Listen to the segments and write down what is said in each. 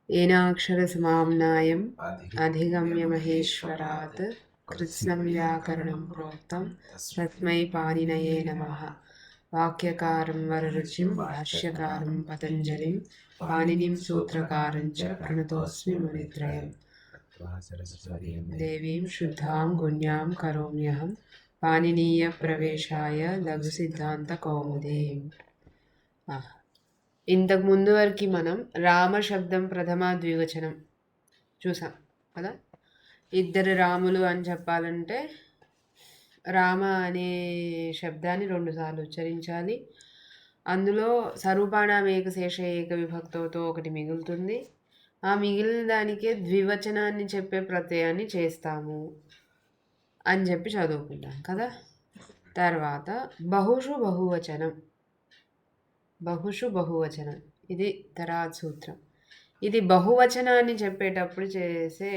येनाक्षरसमाम्नायम् अधिगम्य महेश्वरात् कृत्स्नं व्याकरणं प्रोक्तं तस्मै पाणिनये नमः। वाक्यकारं वररुचिं भाष्यकारं पतञ्जलिं पाणिनिं सूत्रकारं च प्रणतोऽस्मि मुनित्रयम्। देवीं शुद्धां गुण्यां करोम्यहं पाणिनीयप्रवेशाय लघुसिद्धान्तकौमुदीम्। ఇంతకు ముందు వరకు మనం రామ శబ్దం ప్రథమ ద్వివచనం చూసాం కదా. ఇద్దరు రాములు అని చెప్పాలంటే రామ అనే శబ్దాన్ని 2 సార్లు ఉచ్చరించాలి. అందులో సరూపాణం ఏకశేష ఏక విభక్తతో ఒకటి మిగులుతుంది. ఆ మిగిలిన దానికే ద్వివచనాన్ని చెప్పే ప్రత్యయాన్ని చేస్తాము అని చెప్పి చదువుకుంటాం కదా. తర్వాత బహుషు బహువచనం, బహుషు బహువచనం ఇది తర్వాత సూత్రం. ఇది బహువచనాన్ని చెప్పేటప్పుడు చేసే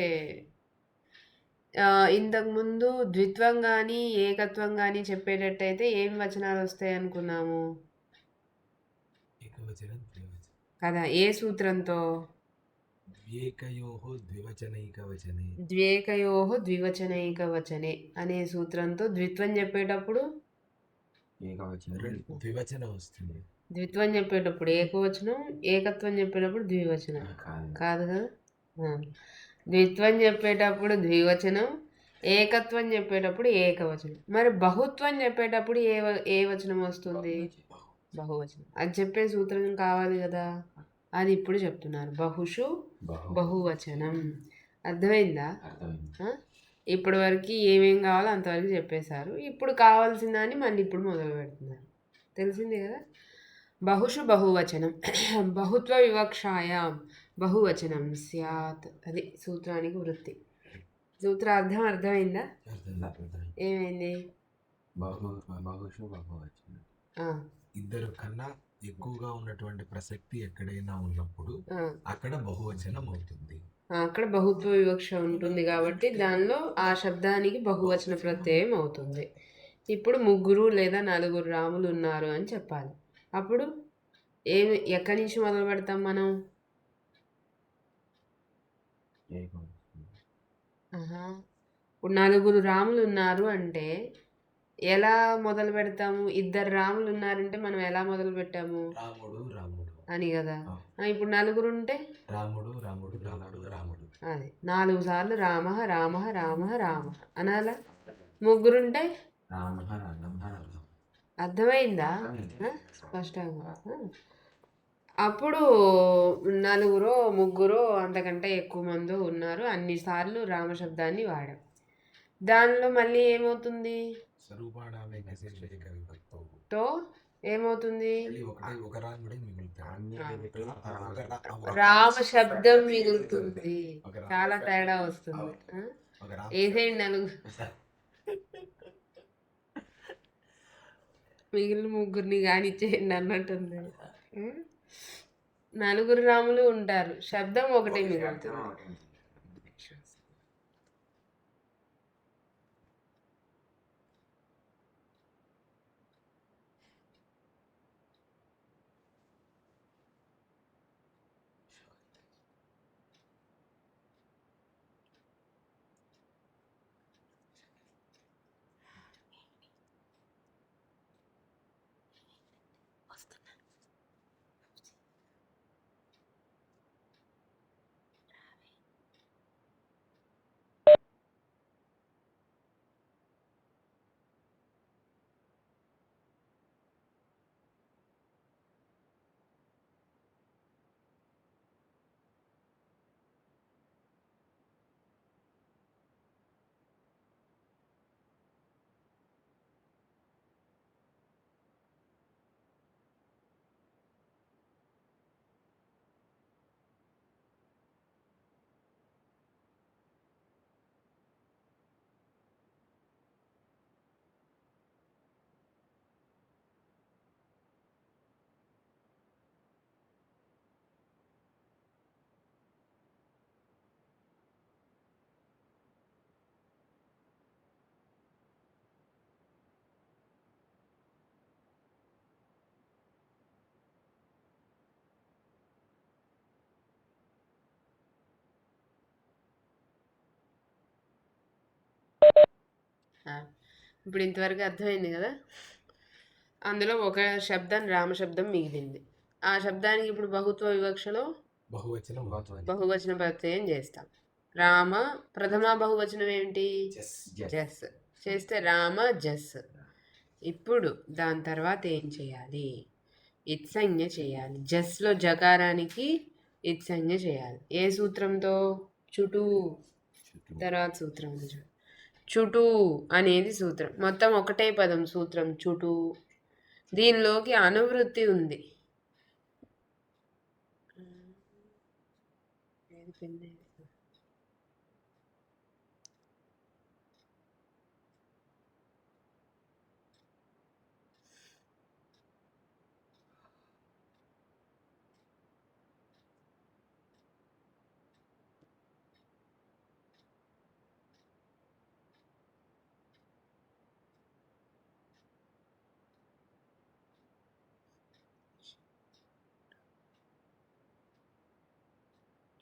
ఇంతకుముందు ద్విత్వం కానీ ఏకత్వం కానీ చెప్పేటట్టయితే ఏం వచనాలు వస్తాయి అనుకున్నాము కదా. ఏ సూత్రంతో? ద్వేకయోహో ద్వివచనైక వచనే అనే సూత్రంతో ద్విత్వం చెప్పేటప్పుడు ద్వివచనం వస్తుంది. ద్విత్వం చెప్పేటప్పుడు ఏకవచనం, ఏకత్వం చెప్పేటప్పుడు ద్వివచనం కాదు కదా. ద్విత్వం చెప్పేటప్పుడు ద్వివచనం, ఏకత్వం చెప్పేటప్పుడు ఏకవచనం. మరి బహుత్వం చెప్పేటప్పుడు ఏ వచనం వస్తుంది? బహువచనం. అది చెప్పే సూత్రం కావాలి కదా, అది ఇప్పుడు చెప్తున్నారు. బహుషు బహువచనం. అర్థమైందా? ఇప్పటి వరకు ఏమేం కావాలో అంతవరకు చెప్పేశారు. ఇప్పుడు కావాల్సిన దాన్ని మళ్ళీ ఇప్పుడు మొదలు పెడుతున్నారు. తెలిసిందే కదా. బహుషు బహువచనం బహుత్వ వివక్షాయాం బహువచనం స్యాత్. అది సూత్రానికి వృత్తి. సూత్రార్థం అర్థమైందా? ఏమైంది? ఇద్దరు కన్నా ఎక్కువగా ఉన్నటువంటి ప్రసక్తి ఎక్కడైనా ఉన్నప్పుడు అక్కడ బహువచనం అవుతుంది. అక్కడ బహుత్వ వివక్ష ఉంటుంది కాబట్టి దానిలో ఆ శబ్దానికి బహువచన ప్రత్యయం అవుతుంది. ఇప్పుడు 3 లేదా 4 రాములు ఉన్నారు అని చెప్పాలి. అప్పుడు ఎక్కడి నుంచి మొదలు పెడతాం మనం? ఇప్పుడు 4 రాములు ఉన్నారు అంటే ఎలా మొదలు పెడతాము? 2 రాములు ఉన్నారంటే మనం ఎలా మొదలు పెట్టాము? రాముడు రాముడు అని కదా. ఇప్పుడు 4 ఉంటే రాముడు రాముడు రాముడు రాముడు. అది 4 సార్లు రామ రామ రామ రామ అనాలా. 3 ఉంటే అర్థమైందా? స్పష్టంగా. అప్పుడు 4 3 అంతకంటే ఎక్కువ మంది ఉన్నారు, అన్నిసార్లు రామశబ్దాన్ని వాడాం. దానిలో మళ్ళీ ఏమవుతుంది? తో ఏమవుతుంది? రామ శబ్దం మిగులుతుంది. చాలా తేడా వస్తుంది. ఏసేయండి 4 మిగిలిన 3 కానిచ్చేయండి అన్నట్టుంది. 4 రాములు ఉంటారు, శబ్దం ఒకటే మిగులుతుంది. ఆ, ఇప్పుడు ఇంతవరకు అర్థమైంది కదా. అందులో ఒక శబ్దం రామశబ్దం మిగిలింది. ఆ శబ్దానికి ఇప్పుడు బహుత్వ వివక్షలో బహువచనం అవుతుంది. బహువచన ప్రత్యయం చేస్తాం. రామ ప్రథమ బహువచనం ఏమిటి? జస్. చేస్తే రామ జస్. ఇప్పుడు దాని తర్వాత ఏం చేయాలి? ఇత్సంజ్ఞ చేయాలి. జస్లో జకారానికి ఇత్సంజ్ఞ చేయాలి. ఏ సూత్రంతో? చుటూ. తర్వాత సూత్రం ఉంది చూడు. చుటూ అనేది సూత్రం. మొత్తం ఒకటే పదం సూత్రం చుటూ. దీనిలోకి అనువృత్తి ఉంది. ఏది పెన్ను?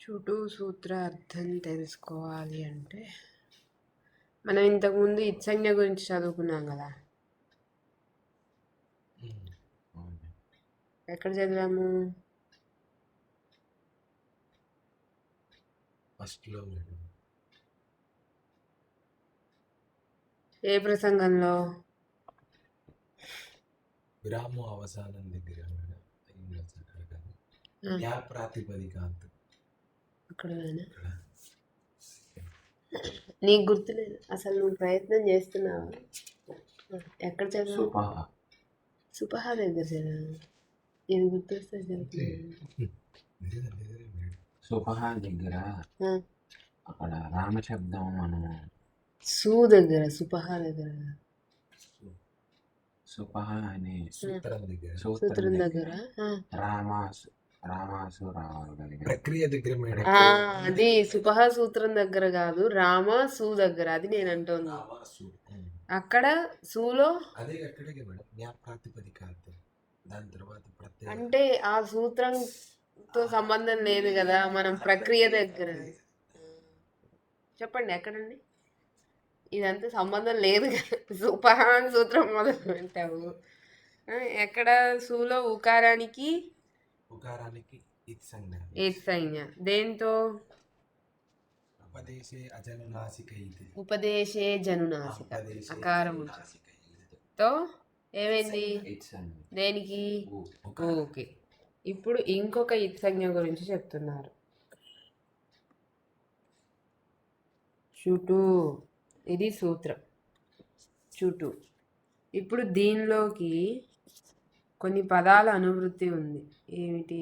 చుటూ సూత్ర అర్థం తెలుసుకోవాలి అంటే మనం ఇంతకుముందు ఇత్సంజ్ఞ గురించి చదువుకున్నాం కదా. ఎక్కడ చదివాము? ఫస్ట్లో ఏ ప్రసంగంలో? విరామం అవసానం దగ్గర ప్రాతిపదికాంత్. అక్కడ నీకు గుర్తులేదు అసలు, నువ్వు ప్రయత్నం చేస్తున్నావా? ఎక్కడ చదివావు? సుపహ దగ్గర చదివాను. ఇది గుర్తొస్తే చదువుతున్నాను. సుపహ దగ్గర అక్కడ రామశబ్దం మనము సు దగ్గర, సుపహ దగ్గర, సుపహ అనే సూత్రం దగ్గర రామాసు రావాలి. ప్రక్రియ దగ్గర మేడం. అది సుపహ సూత్రం దగ్గర కాదు, రామ సు దగ్గర. అది నేను అంటోంది. అక్కడ సూలో అదే అక్కడికి మేడం జ్ఞా ప్రాతిపదికాంత్. దాని తర్వాత ప్రత్యయ అంటే ఆ సూత్రంతో సంబంధం లేదు కదా, మనం ప్రక్రియ దగ్గర. చెప్పండి ఎక్కడండి? ఇదంతా సంబంధం లేదు కదా. సుపహాన్ సూత్రం మొదలు పెట్టావు. ఎక్కడ? సూలో ఉకారానికి ఇత్సంజ్ఞ. దేంతో? ఉపదేశే జనునాసిక అకారం తో ఏమైంది? దేనికి? ఓకే. ఇప్పుడు ఇంకొక ఇత్సంజ్ఞ గురించి చెప్తున్నారు. చుటూ. ఇది సూత్రం చుటూ. ఇప్పుడు దీనిలోకి కొన్ని పదాల అనువృత్తి ఉంది. ఏమిటి?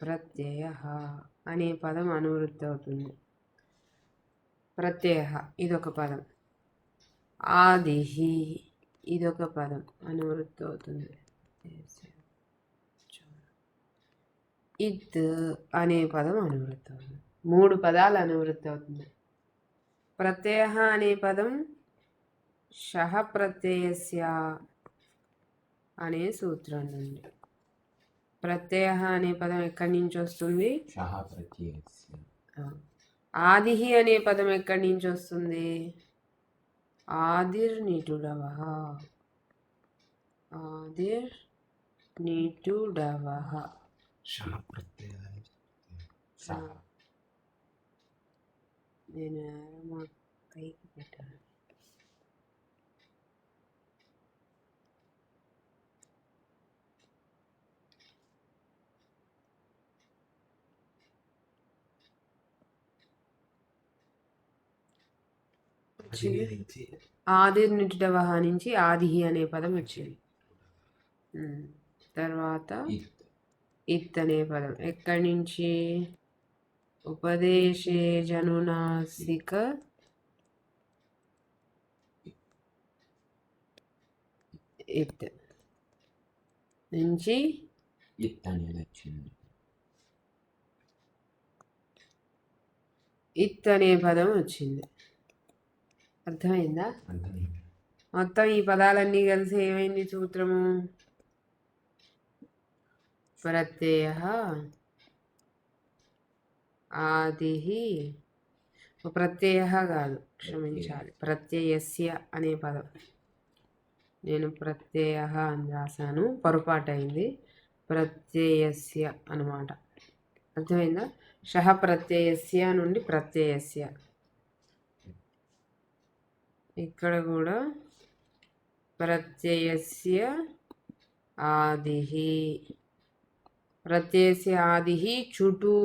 ప్రత్యయ అనే పదం అనువృత్తి అవుతుంది. ప్రత్యయ ఇదొక పదం. ఆదిహి ఇదొక పదం అనువృత్తి అవుతుంది. ఇత్ అనే పదం అనువృత్తి అవుతుంది. 3 పదాలు అనువృత్తి అవుతుంది. ప్రత్యయ అనే పదం షహ ప్రత్యయస్య అనే సూత్రం నుండి. ప్రత్యయ అనే పదం ఎక్కడి నుంచి వస్తుంది? ఆదిహి అనే పదం ఎక్కడి నుంచి వస్తుంది? ఆదిర్ నిటుడవః. ఆదిర్ నిటుడవః. నేను మా కైకి పెట్టాను. ఆదిర్ నిటుడవః నుంచి ఆదిహి అనే పదం వచ్చింది. తర్వాత ఇత్ అనే పదం ఎక్కడి నుంచి? ఉపదేశే జనునాసిక ఇత్ నుంచి ఇత్ అనేది వచ్చింది. ఇత్ అనే పదం వచ్చింది. అర్థమైందా? మొత్తం ఈ పదాలన్నీ కలిసి ఏమైంది సూత్రము? ప్రత్యయ ఆదిహి ప్రత్యయ కాదు, క్షమించాలి, ప్రత్యయస్య అనే పదం. నేను ప్రత్యయ అని రాశాను, పొరపాటు అయింది. ప్రత్యయస్య అనమాట. అర్థమైందా? షహ ప్రత్యయస్య నుండి ప్రత్యయస్య. ఇక్కడ కూడా ప్రత్యయస్య ఆదిహి. ప్రత్యయస్య ఆదిహి చుటు.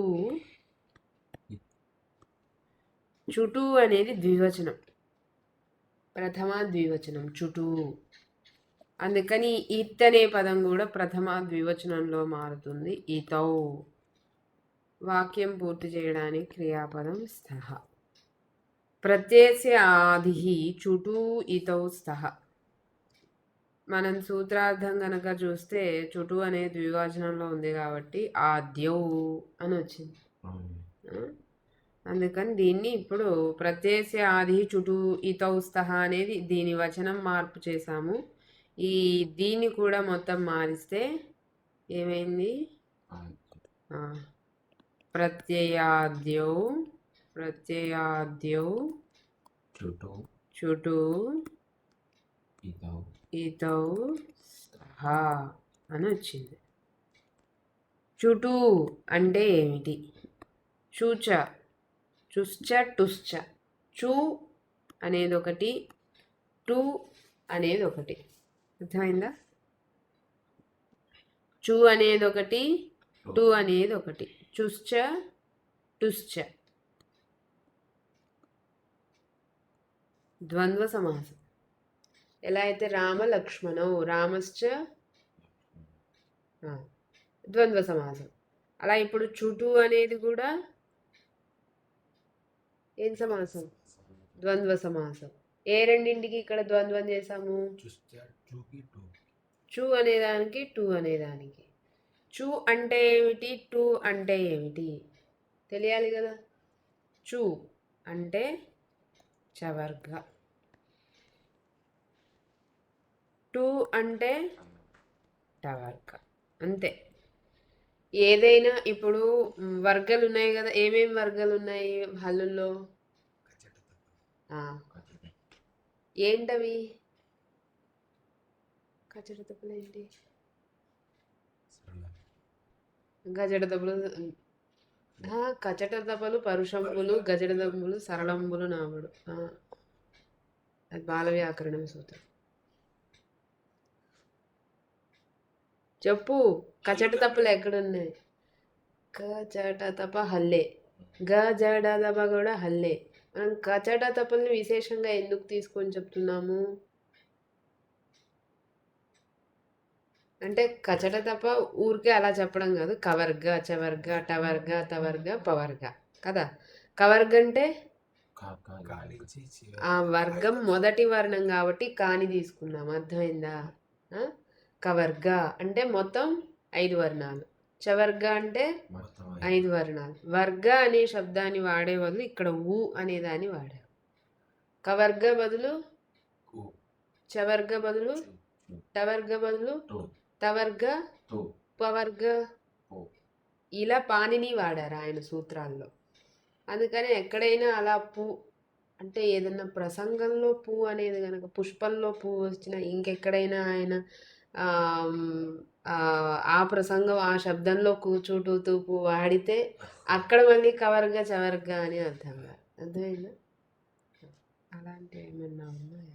చుటు అనేది ద్వివచనం, ప్రథమ ద్వివచనం చుటు. అందుకని ఇత్ అనే పదం కూడా ప్రథమ ద్వివచనంలో మారుతుంది. ఇతౌ. వాక్యం పూర్తి చేయడానికి క్రియాపదం స్థః. ప్రత్యయస్య ఆదిహి చుటు ఇతౌ స్థః. మనం సూత్రార్థం కనుక చూస్తే చుటు అనే ద్వివచనంలో ఉంది కాబట్టి ఆద్యౌ అని వచ్చింది. అందుకని దీన్ని ఇప్పుడు ప్రత్యయస్య ఆది చుటు ఇతౌ స్థః అనేది దీని వచనం మార్పు చేశాము. దీన్ని కూడా మొత్తం మారిస్తే ఏమైంది? ప్రత్యయాద్యౌ చుటు ఇతౌ స్థః అని వచ్చింది. చుటు అంటే ఏమిటి? చూచ, చుశ్చ, టుశ్చ. చూ అనేది ఒకటి, టు అనేది ఒకటి. అర్థమైందా? చూ అనేది ఒకటి, టు అనేది ఒకటి. చుశ్చ, టుశ్చ. ద్వంద్వ సమాసం. ఎలా అయితే రామ లక్ష్మణౌ, రామశ్చ ద్వంద్వ సమాసం. అలా ఇప్పుడు చుటు అనేది కూడా ఏం సమాసం? ద్వంద్వ సమాసం. ఏ రెండింటికి ఇక్కడ ద్వంద్వం చేసాము? చూ అనేదానికి, టు అనేదానికి. చూ అంటే ఏమిటి, టు అంటే ఏమిటి తెలియాలి కదా. చూ అంటే చవర్గ, టు అంటే టవర్గ. అంతే. ఏదైనా ఇప్పుడు వర్గాలు ఉన్నాయి కదా, ఏమేమి వర్గాలు ఉన్నాయి హల్లుల్లో? ఏంటవి? కచట తప్పులు ఏంటి? గజడ తప్పులు, కచట తపలు, పరుషంబులు, గజడ దప్పులు, సరళంబులు, నాముడు. అది బాల వ్యాకరణం సూత్రం. చెప్పు. కచట తప్పులు ఎక్కడున్నాయి? కచట తప హల్లే, గజడ దప కూడా హల్లే. మనం కచట తపల్ని విశేషంగా ఎందుకు తీసుకొని చెప్తున్నాము అంటే, కచట తప ఊరికే అలా చెప్పడం కాదు. కవర్గ, చవర్గ, టవర్గ, తవర్గ, పవర్గ కదా. కవర్గ అంటే ఆ వర్గం మొదటి వర్ణం కాబట్టి కాని తీసుకున్నాం. అర్థమైందా? కవర్గ అంటే మొత్తం 5 వర్ణాలు. చవర్గ అంటే 5 వర్ణాలు. వర్గ అనే శబ్దాన్ని వాడే బదులు ఇక్కడ ఊ అనేదాన్ని వాడారు. కవర్గ బదులు చవర్గ బదులు టవర్గ బదులు తవర్గ పవర్గ, ఇలా పాణిని వాడారు ఆయన సూత్రాల్లో. అందుకని ఎక్కడైనా అలా పూ అంటే ఏదన్నా ప్రసంగంలో పూ అనేది కనుక, పుష్పంలో పూ వచ్చిన, ఇంకెక్కడైనా ఆయన ఆ ప్రసంగం ఆ శబ్దంలో కూచుటూ తూపు వాడితే అక్కడ మళ్ళీ కవర్గ చవర్గ అని అర్థమైందా? అలాంటి ఏమన్నా ఉన్నాయా?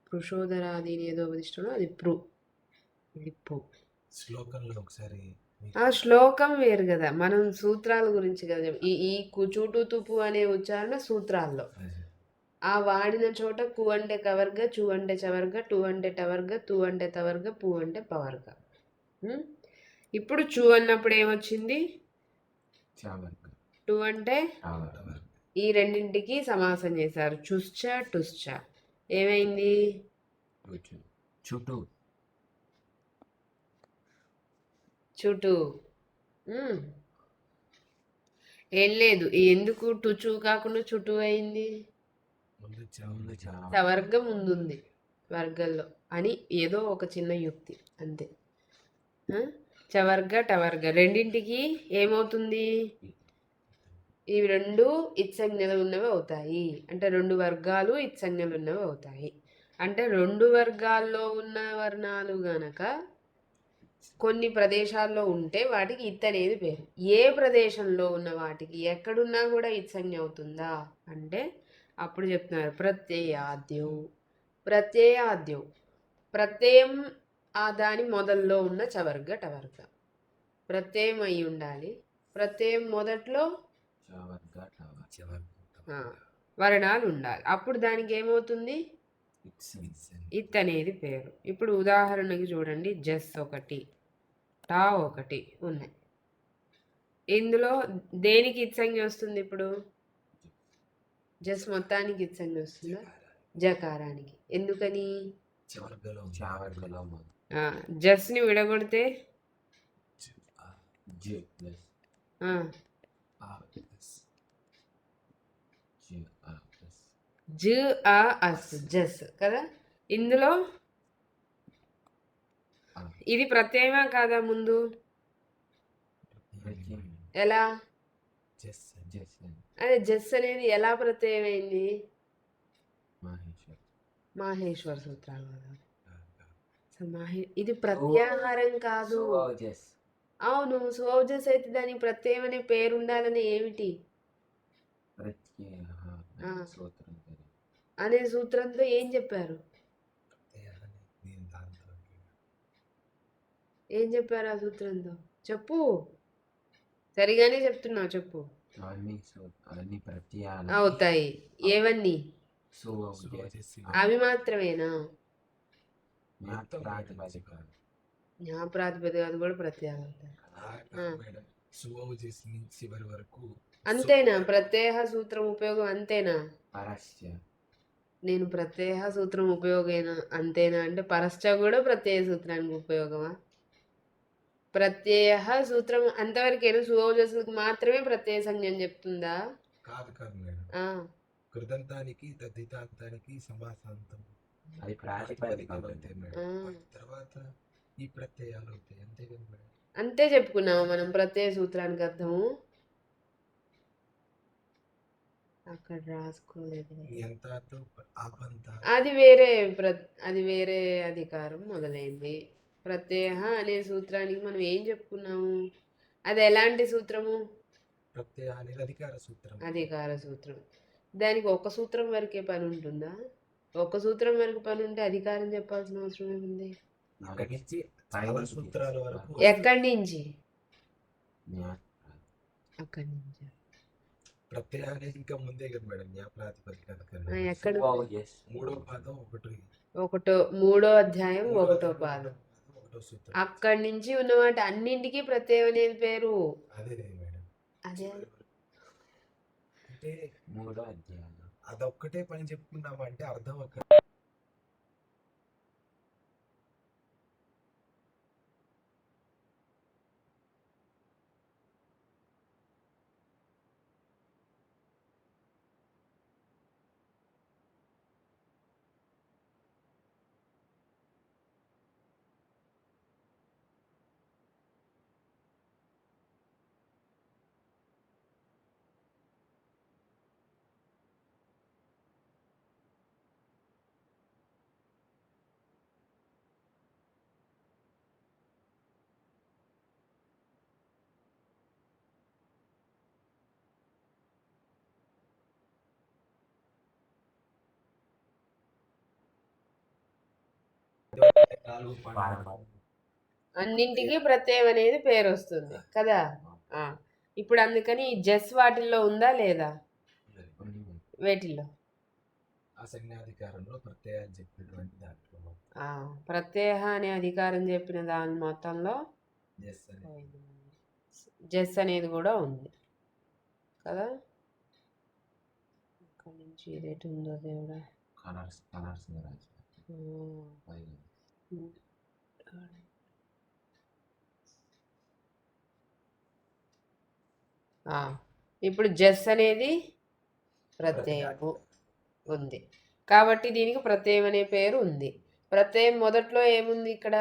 పురుషోదరాదీని ఏదో ఉపదిష్టంలో అది ప్రు, ఇది పు. శ్లోకంలో ఒకసారి ఆ శ్లోకం వేరు కదా, మనం సూత్రాల గురించి కదా. ఈ కుచూటు తుపు అనే ఉచ్చారణ సూత్రాల్లో. ఆ వాడిన చోట కు అంటే కవర్గ, చూ అంటే చవర్గ, టు అంటే టవర్గ, తు అంటే తవర్గ, పు అంటే పవర్గ. ఇప్పుడు చూ అన్నప్పుడు ఏమొచ్చింది? టు అంటే ఈ రెండింటికి సమాసం చేశారు. చుశ్చ, టుశ్చ. ఏమైంది? చుట్టూ చుట్టూ. ఏం లేదు, ఎందుకు టుచు కాకుండా చుట్టూ అయింది? వర్గం ముందుంది వర్గంలో అని ఏదో ఒక చిన్న యుక్తి అంతే. చవర్గ టవర్గ రెండింటికి ఏమవుతుంది? ఇవి రెండు ఇత్సంజ్ఞలు ఉన్నవి అవుతాయి. అంటే రెండు వర్గాలు ఇత్సంజ్ఞలు ఉన్నవి అవుతాయి. అంటే రెండు వర్గాల్లో ఉన్న వర్ణాలు గనక కొన్ని ప్రదేశాల్లో ఉంటే వాటికి ఇత్ అనేది పేరు. ఏ ప్రదేశంలో ఉన్న వాటికి ఎక్కడున్నా కూడా ఇత్సంజ్ఞ అవుతుందా అంటే అప్పుడు చెప్తున్నారు ప్రత్యయాద్యౌ. ప్రత్యయాద్యౌ ప్రత్యయం ఆ దాని మొదల్లో ఉన్న చవర్గ టవర్గ. ప్రత్యయం అయి ఉండాలి. ప్రత్యయం మొదట్లో చవర్గ టవర్గ. చివరికి ఆ, వర్ణాలు ఉండాలి. అప్పుడు దానికి ఏమవుతుంది? ఇత్సంజ్ఞ. ఇత్ అనేది పేరు. ఇప్పుడు ఉదాహరణకి చూడండి, జస్ ఒకటి, టా ఒకటి ఉన్నాయి. ఇందులో దేనికి ఇత్సంజ్ఞ వస్తుంది? ఇప్పుడు జస్ మొత్తానికి ఇత్సంజ్ఞ వస్తుందా? జకారానికి. ఎందుకని? చివర్గలో చవర్గలో మొదలు. జస్ని విడగొడితే జ ప్లస్ ఆ, జ ఆ ప్లస్ జ ఆ అస్ జస్ కదా. ఇందులో ఆ. ఇది ప్రత్యయమా కాదా? ముందు ప్రత్యయం. ఎలా? జస్ జస్ అని. అదే జస్ అనేది ఎలా ప్రత్యయమైంది? మహేశ్వర్. మాహేశ్వర సూత్రాల వల్ల. అసలు ఇది ప్రత్యాహారం కాదు. జస్. అవును, సోజస్ అయితే దానికి ప్రత్యయం అనే పేరు ఉండాలని ఏమిటి ప్రత్యయ ఆ. సూత్రం పేరు. అనే సూత్రంతో ఏం చెప్పారు? దీని దాంతో ఏం చెప్పారు ఆ సూత్రంతో? చెప్పు, సరిగానే చెప్తున్నావు, చెప్పు. అవన్నీ ప్రత్యయాలు అవుతాయి. ఏవన్నీ? సో జస్ అవి మాత్రమేనా? ప్రాతిపదిక. జ్ఞా ప్రాతిపదిక అది కూడా ప్రత్యయాలు అవుతాయి. మేడం సువవు చేసి నుంచి చివరి వరకు అంతేనా? ప్రత్యయ సూత్రం ఉపయోగం అంతేనా? పరస్య. నేను ప్రత్యయ సూత్రం ఉపయోగేనా అంతేనా అంటే పరశ్చ కూడా ప్రత్యయ సూత్రానికి ఉపయోగమా? ప్రత్యయ సూత్రం అంతవరకేనా? సువోజస్సులకు మాత్రమే ప్రత్యయ సంజ్ఞ అని చెప్తుందా? కాదు కాదు మేడం. ఆ, కృదంతానికి తద్ధితాంతానికి సమాసాంతం అది ప్రాతిపదిక ప్రాతిపదికలు అవుతుంది. అవుతాయి మేడం. ఆ. వాటి తర్వాత ఈ ప్రత్యయాలు అవుతాయి. అంతే కదా మేడం. అంతే చెప్పుకున్నాము మనం ప్రత్యయ సూత్రానికి అర్థము. అక్కడ రాసుకోలేదు. ఎంతాతో ఆపంత అది వేరే అధికారం మొదలైంది. ప్రత్యయ అనే సూత్రానికి మనం ఏం చెప్పుకున్నాము? అది ఎలాంటి సూత్రము? ప్రత్యయ అనేది అధికార సూత్రం. అధికార సూత్రం. దానికి ఒక సూత్రం వరకే పని ఉంటుందా? ఒక సూత్రం వరకు పని ఉంటే అధికారం చెప్పాల్సిన అవసరం ఏముంది? ఇక్కడి నుంచి చాలా సూత్రాల వరకు ఎక్కడి నుంచి? అక్కడి నుంచి. ప్రత్యయ అనేది ఇంకా ముందే కదా మేడం. జ్ఞా ప్రాతిపదిక ఎక్కడ? మూడో పాదం మూడో అధ్యాయం ఒకటో పాదం. ఒకటో సూత్రం. అక్కడి నుంచి ఉన్నమాట అన్నింటికి ప్రత్యయం అనేది పేరు. అదే మేడం. అదే అంటే మూడో అధ్యాయం అదొక్కటే పని చెప్పుకున్నామంటే అర్థం అక్కడ అన్నింటికి ప్రత్యయం అనేది పేరు వస్తుంది కదా. ఇప్పుడు అందుకని జస్ వాటిల్లో ఉందా లేదా? వేటిల్లో? అసంజ్ఞాధికారంలో ప్రత్యయాలు చెప్పినటువంటి దాంట్లో ప్రత్యయ అనే అధికారం చెప్పిన దాని మొత్తంలో జస్ అనేది జస్ అనేది కూడా ఉంది కదా. అక్కడి నుంచి ఇదేటి ఉందో దేవుడా. ఇప్పుడు జస్ అనేది ప్రత్యయము ఉంది కాబట్టి దీనికి ప్రత్యయం అనే పేరు ఉంది. ప్రత్యయం మొదట్లో ఏముంది? ఇక్కడ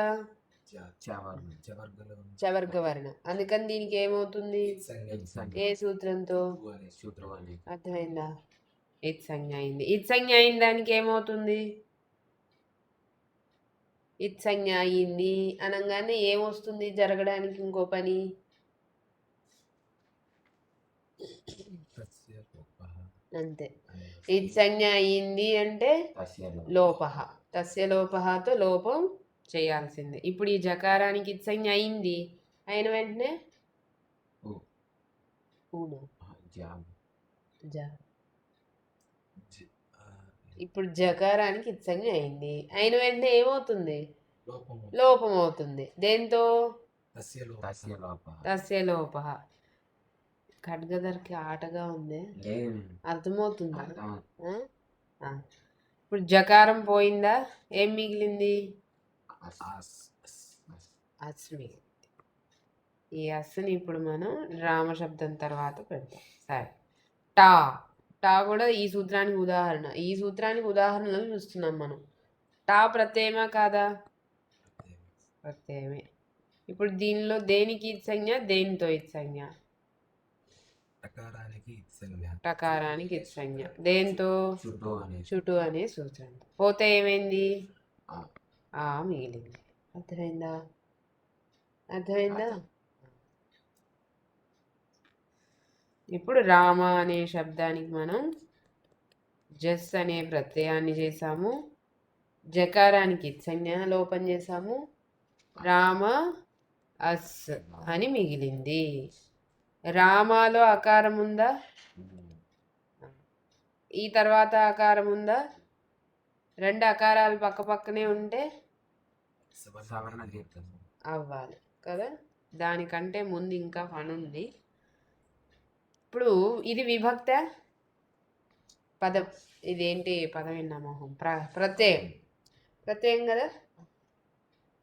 చవర్ణ చవర్గలో చవర్గ వర్ణం. అందుకని దీనికి ఏమవుతుంది? ఏ సూత్రంతో? సూత్రం అని అర్థమైందా? ఇత్సంజ్ఞ అయింది. ఇత్సంజ్ఞ అయిన దానికి ఏమవుతుంది? ఇత్సంజ్ఞ అయింది అనగానే ఏమొస్తుంది జరగడానికి ఇంకో పని? తస్య లోపః అంతే. అనే ఇత్సంజ్ఞ అయింది అంటే తస్యలో లోపహ. తస్య లోపహతో లోపం చేయాల్సిందే. ఇప్పుడు ఈ జకారానికి ఇత్సంజ్ఞ అయింది. అయిన వెంటనే ఉ ఊను జామ్ జ. జ- ఆ, ఇప్పుడు జకారానికి ఇత్సంజ్ఞ అయింది. అయిన వెంటనే ఏమవుతుంది? లోపము లోపం అవుతుంది. దేంతో? తస్య లోపః తస్య లోప తస్య లోపహ. ఖడ్గదర్కి ఆటగా ఉంది. లేదు అర్థమవుతుందా? అర్థం ఆ? ఆ. ఇప్పుడు జకారం పోయిందా? ఏం మిగిలింది? అస్ ఆస్ అస్ మిగిలింది. ఈ అస్సుని ఇప్పుడు మనం రామశబ్దం తర్వాత పెడతాం. సరే. టా. టా కూడా ఈ సూత్రానికి ఉదాహరణ. ఈ సూత్రానికి ఉదాహరణలు చూస్తున్నాం మనం. టా ప్రత్యయమా కాదా? ప్రత్యయమే. ఇప్పుడు దీనిలో దేనికి ఇత్సంజ్ఞ, దేనితో ఇత్సంజ్ఞ? టకారానికి ఇత్సంజ్ఞ టకారానికి ఇత్సంజ్ఞ. దేంతో? చుట్టూ అని చుటు అనే సూత్రం. పోతే ఏమైంది? ఆ. ఆ మిగిలింది. అర్థమైందా? అర్థమైందా? ఇప్పుడు రామ అనే శబ్దానికి మనం జస్ అనే ప్రత్యయాన్ని చేసాము. జకారానికి ఇత్సంజ్ఞ లోపం చేసాము. రామ అస్ అని మిగిలింది. రామాలో అకారం ఉందా? ఈ తర్వాత అకారం ఉందా? రెండు అకారాలు పక్క పక్కనే ఉంటే సవర్ణ దీర్ఘం అవ్వాలి కదా. దానికంటే ముందు ఇంకా పని ఉంది. ఇప్పుడు ఇది విభక్త పదం. ఇదేంటి పదం? విన్నామోహం ప్రత్యయం. ప్రత్యయం కదా.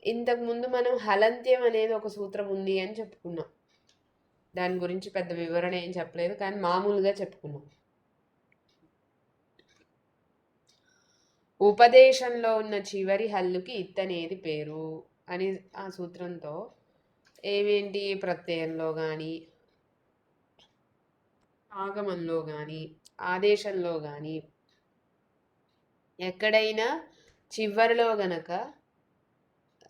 ఇంతకుముందు మనం హలంత్యం అనేది ఒక సూత్రం ఉంది అని చెప్పుకున్నాం. దాని గురించి పెద్ద వివరణ ఏం చెప్పలేదు, కానీ మామూలుగా చెప్పుకున్నాం. ఉపదేశంలో ఉన్న చివరి హల్లుకి ఇత్ అనేది పేరు అని ఆ సూత్రంతో ఏమేంటి ప్రత్యయంలో కానీ ఆగమంలో కానీ ఆదేశంలో కానీ ఎక్కడైనా చివరిలో గనక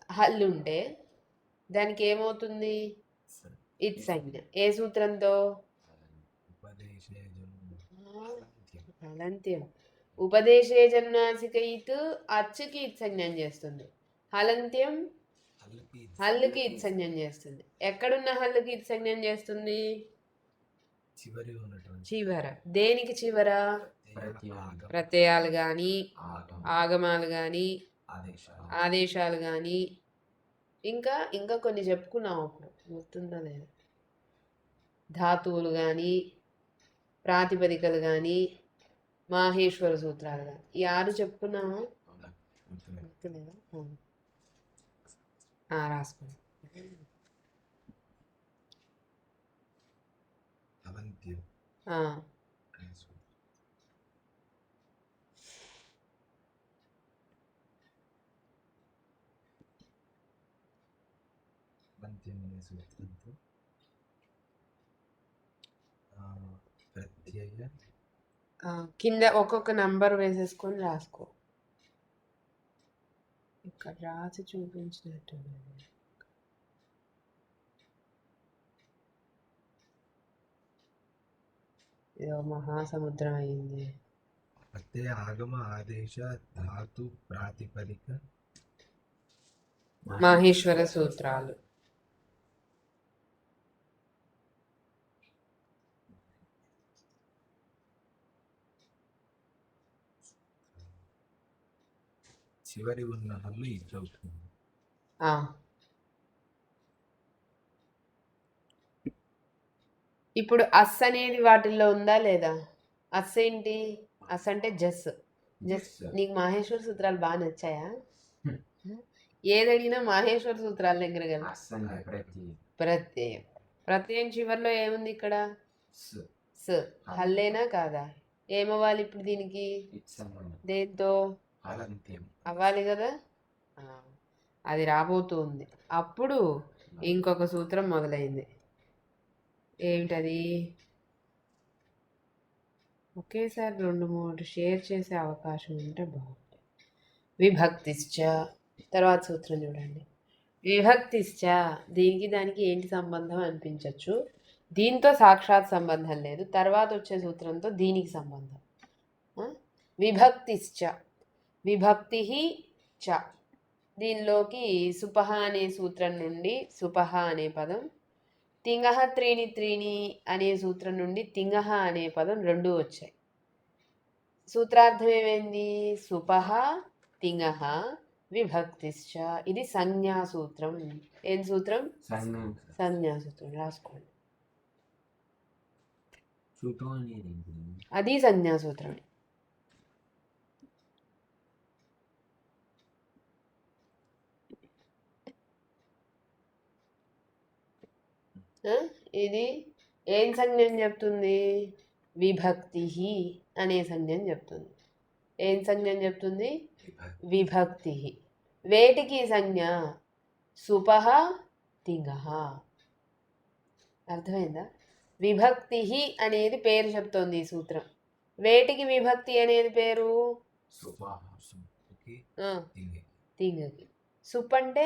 హల్లుంటే దానికి ఏమవుతుంది? ఇత్సంజ్ఞ. ఏ సూత్రంతో? ఉపదేశేజం హలంత్యం. ఉపదేశే జన్మాసిక ఇత్ అచ్చుకి ఇత్సంజ్ఞం చేస్తుంది. హలంత్యం హల్లుకి హల్లుకి ఇత్సంజ్ఞం చేస్తుంది. ఎక్కడున్న హల్లుకి ఇత్సంజ్ఞం చేస్తుంది? చివరి ఉన్నటువంటి చివర. దేనికి చివర? ఆగమ ప్రత్యయాలు కానీ ఆగం ఆగమాలు కానీ ఆదేశాలు ఆదేశాలు కానీ ఇంకా ఇంకా కొన్ని చెప్పుకున్నాం అప్పుడు, గుర్తుందా లేదా? ధాతువులు కానీ ప్రాతిపదికలు కానీ మాహేశ్వర సూత్రాలు కానీ ఈ 6 చెప్పుకున్నామా? గుర్తులేదు. గుర్తులేదా? రాసుకోండి. హలంత్యం ఆ, అనే సూత్రం. హలంత్యం అనే సూత్రంతో ప్రత్యయ కింద ఒక్కొక్క నంబర్ వేసేసుకొని రాసుకో. ఇక్కడ రాసి చూపించినట్టు ఇదో మహాసముద్రం అయింది. ప్రత్యయ ఆగమ ఆదేశ ధాతు ప్రాతిపదిక మాహేశ్వర సూత్రాలు. చివరి ఉన్న హల్లు ఇద్దవుతుంది. ఆ. ఇప్పుడు అస్ అనేది వాటిల్లో ఉందా లేదా? అస్ ఏంటి? అస్ అంటే జస్. జస్. నీకు మాహేశ్వర సూత్రాలు బాగా నచ్చాయా? ఏదడిగినా మాహేశ్వర సూత్రాల దగ్గర కదా. అస్సలు ప్రత్యయం ప్రత్యయం. ప్రత్యయం చివరిలో ఏముంది ఇక్కడ? స్. హల్లేనా కాదా? ఏమవ్వాలి ఇప్పుడు దీనికి? ఇత్సంజ్ఞ దేంతో హలంత్యం అవ్వాలి కదా. అది రాబోతుంది. అప్పుడు ఇంకొక సూత్రం మొదలైంది. ఏమిటది? ఒకేసారి 2, 3 షేర్ చేసే అవకాశం ఉంటే బాగుంటుంది. విభక్తిశ్చ. తర్వాత సూత్రం చూడండి. విభక్తిశ్చ, దీనికి దానికి ఏంటి సంబంధం అనిపించవచ్చు. దీంతో సాక్షాత్ సంబంధం లేదు. తర్వాత వచ్చే సూత్రంతో దీనికి సంబంధం. విభక్తిశ్చ, విభక్తి చ. దీనిలోకి సుపహ అనే సూత్రం నుండి సుపహ అనే పదం, తింగహ త్రీణి త్రీణి అనే సూత్రం నుండి తింగహ అనే పదం రెండూ వచ్చాయి. సూత్రార్థం ఏమైంది? సుపహ తింగహ విభక్తిశ్చ. ఇది సంజ్ఞా సూత్రం. ఏం సూత్రం? సంజ్ఞా సూత్రం. రాసుకోండి. చుట్టూ అనేది అది సంజ్ఞా సూత్రం. ఇది ఏం సంజ్ఞం చెప్తుంది? విభక్తి అనే సంజ్ఞం చెప్తుంది. ఏం సంజ్ఞం చెప్తుంది? విభక్తి. వేటికి సంజ్ఞ? సుపహ తింగహ. అర్థమైందా? విభక్తి అనేది పేరు చెప్తోంది ఈ సూత్రం. వేటికి విభక్తి అనేది పేరు? తింగకి. సుప్ అంటే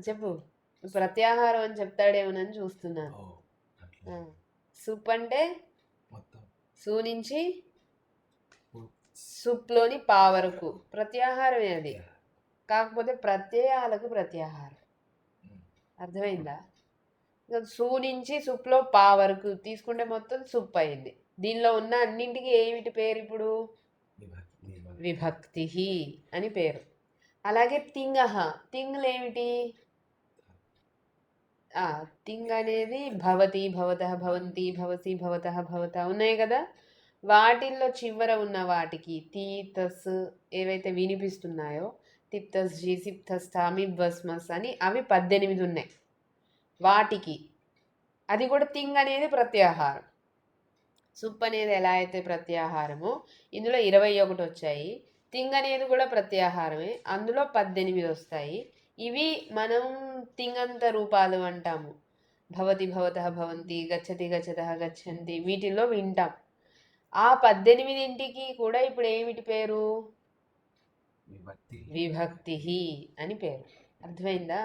చెప్పు. ప్రత్యాహారం అని చెప్తాడేమోనని చూస్తున్నాను. సుప్ అంటే సు నుంచి సుప్లోని పా వరకు ప్రత్యాహారమే అది. కాకపోతే ప్రత్యయాలకు ప్రత్యాహారం. అర్థమైందా? సు నుంచి సుప్లో పా వరకు తీసుకుంటే మొత్తం సుప్ అయింది. దీనిలో ఉన్న అన్నింటికి ఏమిటి పేరు ఇప్పుడు? విభక్తి అని పేరు. అలాగే తింగహ. తింగులు ఏమిటి? తింగ్ అనేది భవతి, భవతః, భవంతి, భవసి, భవతః, భవత ఉన్నాయి కదా. వాటిల్లో చివర ఉన్న వాటికి తీ తస్ ఏవైతే వినిపిస్తున్నాయో తిప్తస్ జీ సిప్తస్ తామి బస్మస్ అని అవి 18 ఉన్నాయి. వాటికి అది కూడా తింగ్ అనేది ప్రత్యాహారం. సుప్ అనేది ఎలా అయితే ప్రత్యాహారమో ఇందులో 21 వచ్చాయి. తింగ్ అనేది కూడా ప్రత్యాహారమే, అందులో 18 వస్తాయి. ఇవి మనం తింగంత రూపాలు అంటాము. భవతి, భవతః, భవంతి, గచ్చతి, గచ్చతః, గచ్చంతి వీటిల్లో వింటాం. ఆ 18ంటికి కూడా ఇప్పుడు ఏమిటి పేరు? విభక్తి అని పేరు. అర్థమైందా?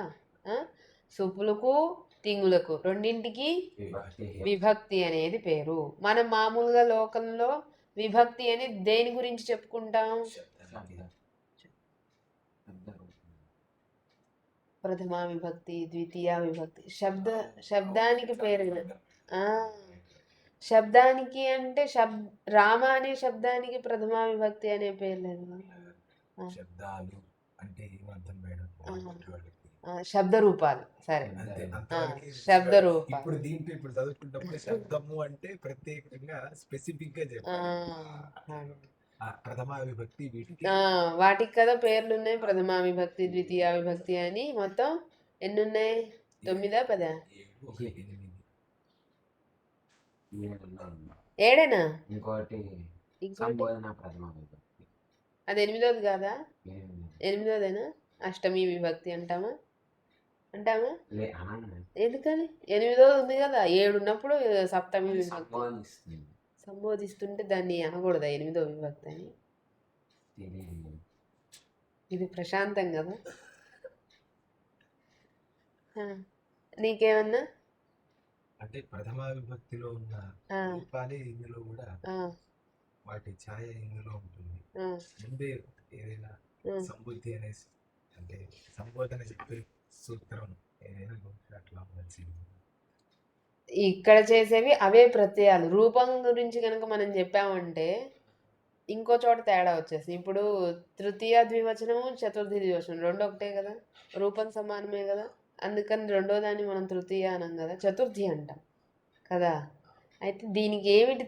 సుప్పులకు తింగులకు రెండింటికి విభక్తి అనేది పేరు. మనం మామూలుగా లోకంలో విభక్తి అని దేని గురించి చెప్పుకుంటాం? ప్రథమా విభక్తి, ద్వితీయ విభక్తి. శబ్దానికి పేరు. శబ్దానికి అంటే రామ అనే శబ్దానికి ప్రథమా విభక్తి అనే పేరు లేదు. శబ్ద రూపాలు. సరే, శబ్ద రూపాలు. ఇప్పుడు దీంట్లో ఇప్పుడు చదువుకుంటప్పుడు శబ్దము అంటే ప్రత్యేకంగా స్పెసిఫిక్ గా చెప్పాలి. ప్రథమా విభక్తి వాటికి కదా పేర్లు ఉన్నాయి. ప్రథమా విభక్తి, ద్వితీయ విభక్తి అని మొత్తం ఎన్ని ఉన్నాయి? 9, 10, 7. ఇంకోటి అది 8వ కాదా? 8వదేనా? అష్టమి విభక్తి అంటామా? ఎందుకని? 8వ ఉంది కదా. 7 ఉన్నప్పుడు సప్తమి విభక్తి సంబోధిస్తుంటే దాన్ని అనకూడదా 8వ విభక్తి అని? ఇది ప్రశాంతం కదా. నీకేమన్నా అంటే ప్రథమా విభక్తిలో ఉన్న రూపాలే ఇందులో కూడా వాటి ఛాయ ఇందులో ఉంటుంది. ముందే ఏదైనా సంబుద్ధి అనే అంటే సంబోధన చెప్పే సూత్రం ఏదైనా అట్లా వచ్చింది. ఇక్కడ చేసేవి అవే ప్రత్యయాలు. రూపం గురించి కనుక మనం చెప్పామంటే ఇంకో చోట తేడా వచ్చేసి. ఇప్పుడు తృతీయ ద్వివచనము, చతుర్థి ద్వివచనం రెండు ఒకటే కదా. రూపం సమానమే కదా. అందుకని రెండో దాన్ని మనం తృతీయ అనం కదా, చతుర్థి అంటాం కదా. అయితే దీనికి ఏమిటి